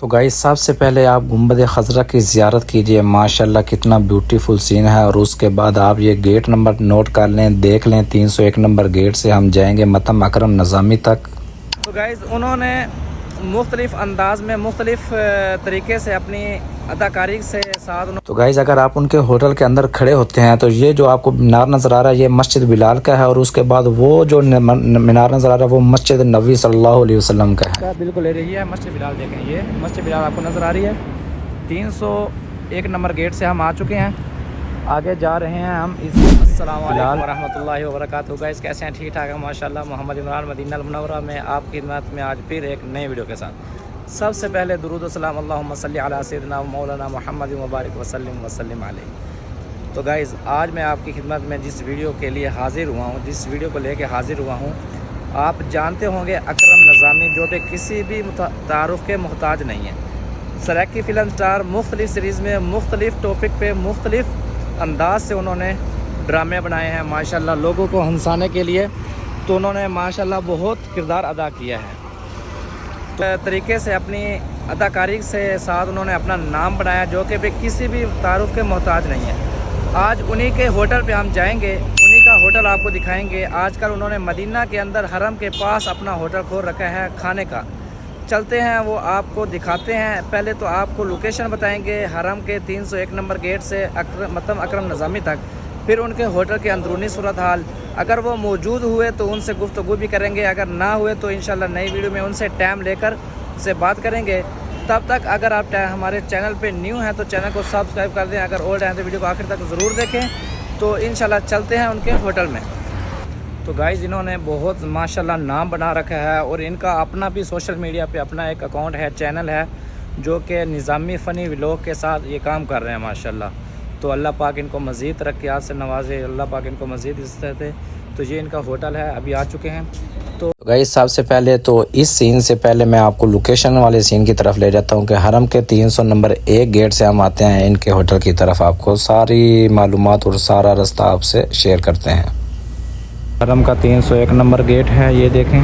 तो गाइस सबसे पहले आप गुंबद खज़रा की ज़ियारत कीजिए। माशाल्लाह कितना ब्यूटीफुल सीन है। और उसके बाद आप ये गेट नंबर नोट कर लें, देख लें। 301 नंबर गेट से हम जाएंगे मतम अकरम निज़ामी तक। तो गाइस उन्होंने मुख्तलिफ़ अंदाज में मुख्तलिफ़ तरीके से अपनी अदाकारी से साथ। तो गाइस अगर आप उनके होटल के अंदर खड़े होते हैं तो ये जो आपको मीनार नज़र आ रहा है ये मस्जिद बिलाल का है। और उसके बाद वो जो मीनार नज़र आ रहा है वो मस्जिद नबी सल्लल्लाहु अलैहि वसल्लम का है। बिल्कुल ले रही है मस्जिद बिलाल। देखें ये मस्जिद बिलाल आपको नज़र आ रही है। 301 नंबर गेट से हम आ चुके हैं। आगे जा रहे हैं हम इस। अस्सलाम वालेकुम वरहमतुल्लाहि वबरकातुहू। गाइस कैसे हैं? ठीक ठाक है माशाल्लाह। मोहम्मद इमरान मदीना अल मुनव्वरा में आपकी खिदमत में आज फिर एक नए वीडियो के साथ। सबसे पहले दुरूद व सलाम अल्लाहुम्मा सल्ली अला सय्यिदिना मौलाना मुहम्मद व बारिक वसल्लिम अलैहि। तो गाइस आज मैं आपकी खिदमत में जिस वीडियो के लिए हाज़िर हुआ हूँ, जिस वीडियो को लेके हाज़िर हुआ हूँ, आप जानते होंगे अकरम निज़ामी जो कि किसी भी तारुफ़ के मोहताज नहीं है। सराकी फ़िल्म स्टार मुख्तलिफ़ सीरीज़ में मुख्तलिफ़ टॉपिक पे मुख्तलिफ़ अंदाज से उन्होंने ड्रामे बनाए हैं माशाल्लाह लोगों को हंसाने के लिए। तो उन्होंने माशाल्लाह बहुत किरदार अदा किया है। तो तरीके से अपनी अदाकारी से साथ उन्होंने अपना नाम बनाया जो कि किसी भी तारुफ़ के मोहताज नहीं है। आज उन्हीं के होटल पे हम जाएंगे, उन्हीं का होटल आपको दिखाएंगे। आजकल उन्होंने मदीना के अंदर हरम के पास अपना होटल खोल रखा है खाने का। चलते हैं वो आपको दिखाते हैं। पहले तो आपको लोकेशन बताएंगे हरम के 301 नंबर गेट से अकरम निज़ामी तक। फिर उनके होटल के अंदरूनी सूरत हाल, अगर वो मौजूद हुए तो उनसे गुफ्तगू भी करेंगे, अगर ना हुए तो इंशाल्लाह नई वीडियो में उनसे टाइम लेकर से बात करेंगे। तब तक अगर आप हमारे चैनल पे न्यू हैं तो चैनल को सब्सक्राइब कर दें, अगर ओल्ड हैं तो वीडियो को आखिर तक ज़रूर देखें। तो इंशाल्लाह चलते हैं उनके होटल में। तो गाइज़ इन्होंने बहुत माशाल्लाह नाम बना रखा है और इनका अपना भी सोशल मीडिया पे अपना एक अकाउंट है, चैनल है, जो कि निज़ामी फ़नी व्लॉग के साथ ये काम कर रहे हैं माशाल्लाह। तो अल्लाह पाक इनको मज़ीद तरक्यात से नवाजे, अल्लाह पाक इनको मज़ीद इज़्ज़त दे। तो ये इनका होटल है, अभी आ चुके हैं। तो गाइस सबसे पहले तो इस सीन से पहले मैं आपको लोकेशन वाले सीन की तरफ ले जाता हूं कि हरम के 300 नंबर 1 गेट से हम आते हैं इनके होटल की तरफ। आपको सारी मालूमात और सारा रास्ता आपसे शेयर करते हैं। हरम का 301 नंबर गेट है, ये देखें,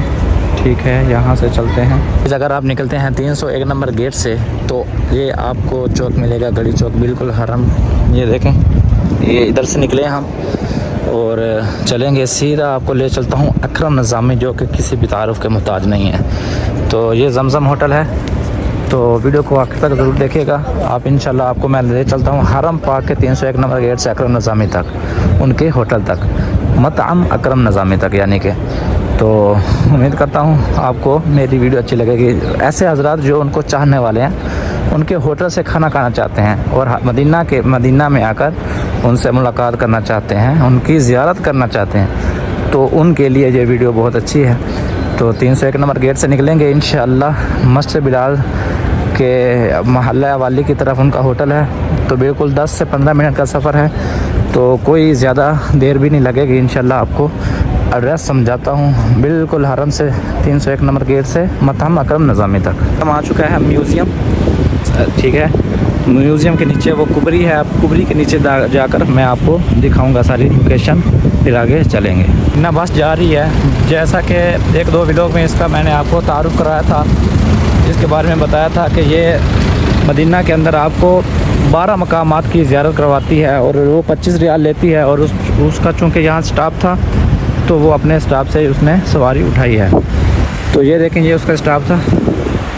ठीक है। यहाँ से चलते हैं। अगर आप निकलते हैं 301 नंबर गेट से तो ये आपको चौक मिलेगा, गली चौक, बिल्कुल हरम। ये देखें, ये इधर से निकले हम और चलेंगे सीधा। आपको ले चलता हूँ अकरम निज़ामी जो कि किसी भी तारुफ़ के मोहताज नहीं है। तो ये जमजम होटल है। तो वीडियो को आखिर तक ज़रूर देखिएगा आप। इंशाल्लाह आपको मैं ले चलता हूँ हरम पाक के 301 नंबर गेट से अकरम निज़ामी तक, उनके होटल तक, मतअम अकरम निज़ामी तक यानी कि। तो उम्मीद करता हूँ आपको मेरी वीडियो अच्छी लगेगी। ऐसे हजरात जो उनको चाहने वाले हैं, उनके होटल से खाना खाना चाहते हैं और मदीना में आकर उनसे मुलाकात करना चाहते हैं, उनकी ज़ियारत करना चाहते हैं, तो उनके लिए ये वीडियो बहुत अच्छी है। तो 301 नंबर गेट से निकलेंगे इंशाअल्लाह। मस्जिद बिलाल के महल्ला वाली की तरफ उनका होटल है। तो बिल्कुल 10 से 15 मिनट का सफ़र है, तो कोई ज़्यादा देर भी नहीं लगेगी। इंशाअल्लाह आपको एड्रेस समझाता हूँ। बिल्कुल हरम से 301 नंबर गेट से मतहम अकरम निज़ामी तक हम आ चुका है म्यूज़ियम, ठीक है। म्यूज़ियम के नीचे वो कुबरी है। आप कुबरी के नीचे जाकर मैं आपको दिखाऊंगा सारी लोकेशन, फिर आगे चलेंगे। ना बस जा रही है, जैसा कि 1-2 व्लॉग में इसका मैंने आपको तारुफ़ कराया था, इसके बारे में बताया था कि ये मदीना के अंदर आपको 12 मकामात की ज़ियारत करवाती है और वो 25 रियाल लेती है। और उसका चूँकि यहाँ स्टाफ था तो वो अपने स्टाफ से उसने सवारी उठाई है। तो ये देखें, ये उसका स्टाफ था,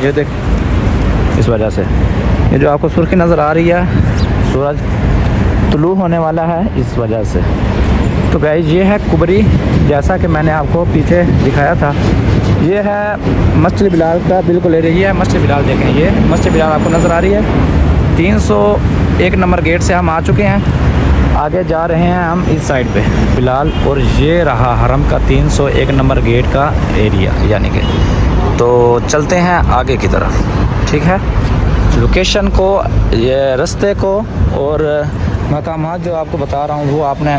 ये देख, इस वजह से ये जो आपको सुर्खी नज़र आ रही है, सूरज तुलू होने वाला है इस वजह से। तो गाइस ये है कुबरी, जैसा कि मैंने आपको पीछे दिखाया था। ये है मस्जिद बिलाल का, बिल्कुल ले रही है मस्जिद बिलाल। देखें, ये मस्जिद बिलाल आपको नज़र आ रही है। 301 नंबर गेट से हम आ चुके हैं। आगे जा रहे हैं हम इस साइड पे बिलाल, और ये रहा हरम का 301 नंबर गेट का एरिया यानी कि। तो चलते हैं आगे की तरफ, ठीक है। लोकेशन को, ये रास्ते को और मकामात जो आपको बता रहा हूँ वो आपने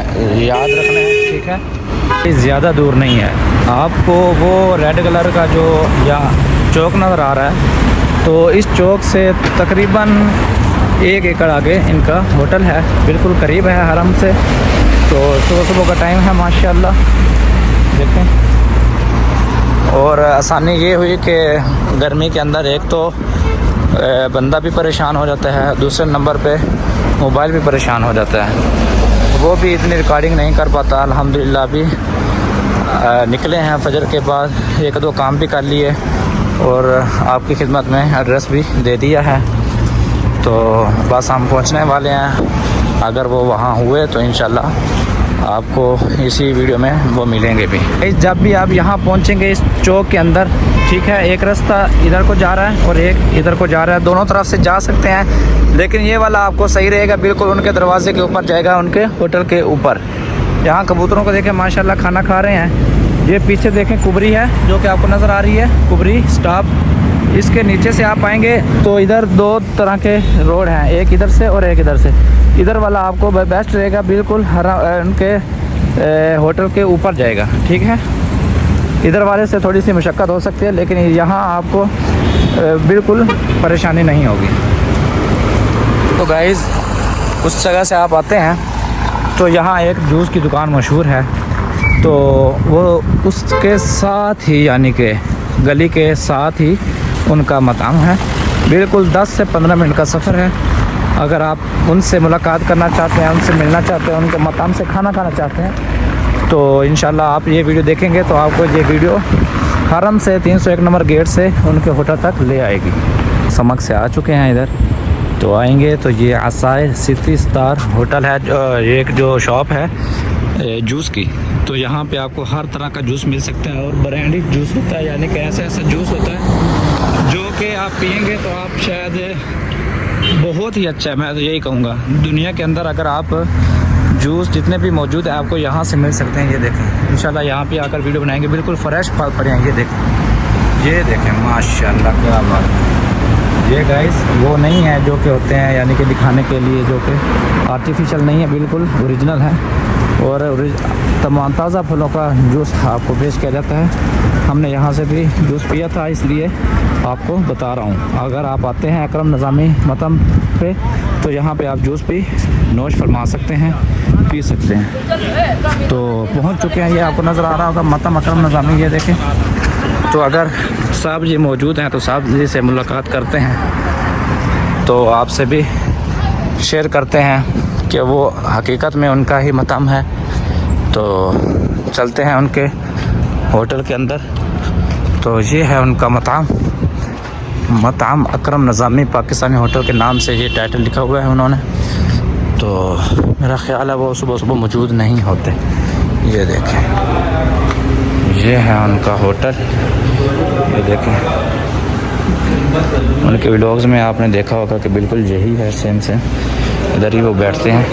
याद रखना है, ठीक है। ज़्यादा दूर नहीं है। आपको वो रेड कलर का जो या चौक नज़र आ रहा है, तो इस चौक से तकरीबन 1 एकड़ आगे इनका होटल है, बिल्कुल करीब है हरम से। तो सुबह का टाइम है माशाल्लाह, देखें। और आसानी ये हुई कि गर्मी के अंदर एक तो बंदा भी परेशान हो जाता है, दूसरे नंबर पे मोबाइल भी परेशान हो जाता है, वो भी इतनी रिकॉर्डिंग नहीं कर पाता। अल्हम्दुलिल्लाह अभी निकले हैं फजर के बाद, एक दो काम भी कर लिए और आपकी खिदमत में एड्रेस भी दे दिया है। तो बस हम पहुंचने वाले हैं, अगर वो वहाँ हुए तो इंशाल्लाह आपको इसी वीडियो में वो मिलेंगे भी। जब भी आप यहाँ पहुँचेंगे इस चौक के अंदर, ठीक है, एक रास्ता इधर को जा रहा है और एक इधर को जा रहा है, दोनों तरफ से जा सकते हैं, लेकिन ये वाला आपको सही रहेगा, बिल्कुल उनके दरवाजे के ऊपर जाएगा, उनके होटल के ऊपर। यहाँ कबूतरों को देखें माशाल्लाह खाना खा रहे हैं। ये पीछे देखें कुबरी है जो कि आपको नज़र आ रही है, कुबरी स्टॉप। इसके नीचे से आप आएंगे तो इधर दो तरह के रोड हैं, एक इधर से और एक इधर से। इधर वाला आपको बेस्ट रहेगा, बिल्कुल उनके होटल के ऊपर जाएगा, ठीक है। इधर वाले से थोड़ी सी मशक्क़त हो सकती है, लेकिन यहाँ आपको बिल्कुल परेशानी नहीं होगी। तो गाइज़ उस जगह से आप आते हैं तो यहाँ एक जूस की दुकान मशहूर है, तो वो उसके साथ ही यानी कि गली के साथ ही उनका मकाम है। बिल्कुल 10 से 15 मिनट का सफ़र है। अगर आप उनसे मुलाकात करना चाहते हैं, उनसे मिलना चाहते हैं, उनके मकाम से खाना खाना चाहते हैं, तो इंशाल्लाह आप ये वीडियो देखेंगे तो आपको ये वीडियो हरम से 301 नंबर गेट से उनके होटल तक ले आएगी। समक से आ चुके हैं इधर, तो आएंगे तो ये आसाए सिटी स्टार होटल है, ये एक जो शॉप है जूस की। तो यहाँ पे आपको हर तरह का जूस मिल सकता है और ब्रांडी जूस होता है, यानी कि ऐसा ऐसा जूस होता है जो कि आप पियेंगे तो आप शायद बहुत ही अच्छा है, मैं तो यही कहूँगा। दुनिया के अंदर अगर आप जूस जितने भी मौजूद हैं आपको यहाँ से मिल सकते हैं। ये देखें, इंशाल्लाह यहाँ पे आकर वीडियो बनाएंगे, बिल्कुल फ्रेश फल पड़े हैं। ये देखें माशाल्लाह क्या बात है। ये गाइस वो नहीं है जो कि होते हैं यानी कि दिखाने के लिए, जो कि आर्टिफिशियल नहीं है, बिल्कुल ओरिजिनल है और तमाम ताज़ा फलों का जूस आपको पेश किया जाता है। हमने यहाँ से भी जूस पिया था, इसलिए आपको बता रहा हूँ। अगर आप आते हैं अकरम नज़ामी मतम पे तो यहाँ पे आप जूस भी नोश फरमा सकते हैं, पी सकते हैं। तो पहुँच चुके हैं, ये आपको नज़र आ रहा होगा मतम अकरम नज़ामी, ये देखें। तो अगर साहब जी मौजूद हैं तो साहब जी से मुलाकात करते हैं, तो आपसे भी शेयर करते हैं कि वो हकीकत में उनका ही मकाम है। तो चलते हैं उनके होटल के अंदर। तो ये है उनका मकाम अकरम नज़ामी पाकिस्तानी होटल के नाम से ये टाइटल लिखा हुआ है उन्होंने। तो मेरा ख़्याल है वो सुबह सुबह मौजूद नहीं होते। ये देखें, ये है उनका होटल, ये देखें। उनके व्लॉग्स में आपने देखा होगा कि बिल्कुल यही है, सेम इधर ही वो बैठते हैं।